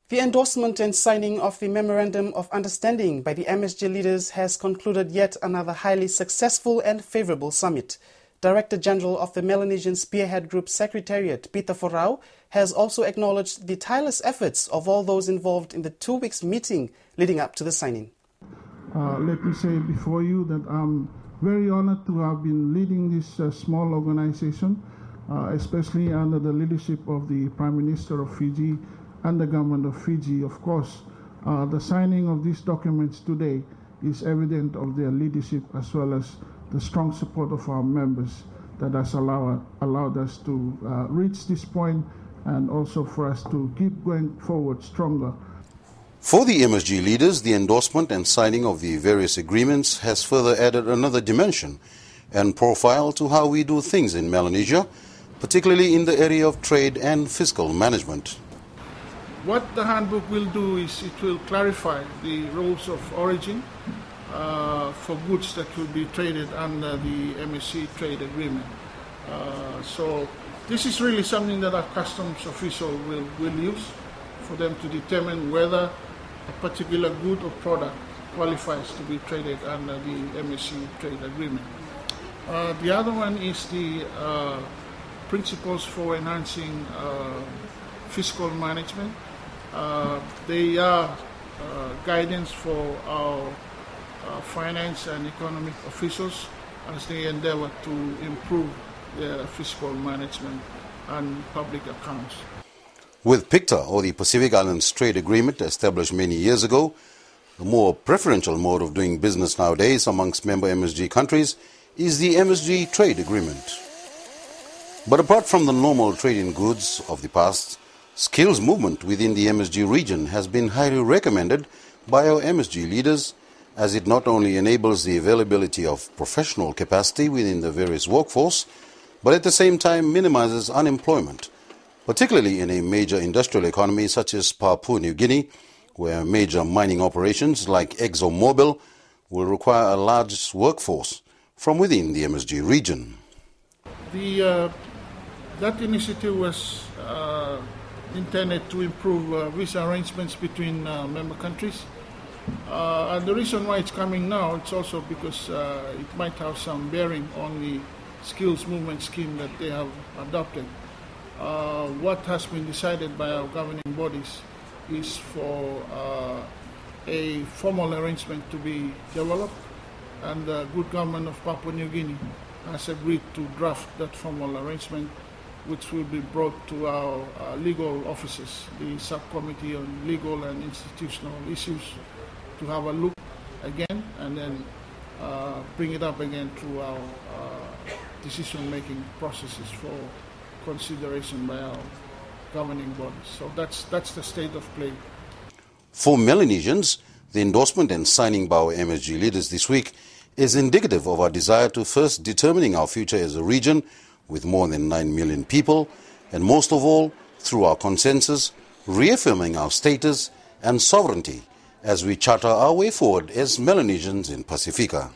The endorsement and signing of the Memorandum of Understanding by the MSG leaders has concluded yet another highly successful and favorable summit. Director General of the Melanesian Spearhead Group Secretariat, Peter Forau, has also acknowledged the tireless efforts of all those involved in the 2 weeks meeting leading up to the signing. Let me say before you that I'm very honored to have been leading this small organization, especially under the leadership of the Prime Minister of Fiji and the government of Fiji. Of course, the signing of these documents today is evident of their leadership as well as the strong support of our members that has allowed us to reach this point and also for us to keep going forward stronger. For the MSG leaders, the endorsement and signing of the various agreements has further added another dimension and profile to how we do things in Melanesia, particularly in the area of trade and fiscal management. What the handbook will do is it will clarify the rules of origin for goods that will be traded under the MSC trade agreement. So this is really something that our customs official will use for them to determine whether a particular good or product qualifies to be traded under the MSC trade agreement. The other one is the principles for enhancing fiscal management. They are guidance for our finance and economic officials as they endeavor to improve their fiscal management and public accounts. With PICTA, or the Pacific Islands Trade Agreement, established many years ago, the more preferential mode of doing business nowadays amongst member MSG countries is the MSG Trade Agreement. But apart from the normal trade in goods of the past, skills movement within the MSG region has been highly recommended by our MSG leaders, as it not only enables the availability of professional capacity within the various workforce, but at the same time minimizes unemployment, particularly in a major industrial economy such as Papua New Guinea, where major mining operations like ExxonMobil will require a large workforce from within the MSG region. That initiative was intended to improve visa arrangements between member countries. And the reason why it's coming now, it's also because it might have some bearing on the skills movement scheme that they have adopted. What has been decided by our governing bodies is for a formal arrangement to be developed, and the good government of Papua New Guinea has agreed to draft that formal arrangement, which will be brought to our legal offices, the subcommittee on legal and institutional issues, to have a look again and then bring it up again through our decision-making processes for consideration by our governing bodies. So that's the state of play. For Melanesians, the endorsement and signing by our MSG leaders this week is indicative of our desire to first determining our future as a region with more than 9 million people, and most of all, through our consensus, reaffirming our status and sovereignty as we charter our way forward as Melanesians in Pacifica.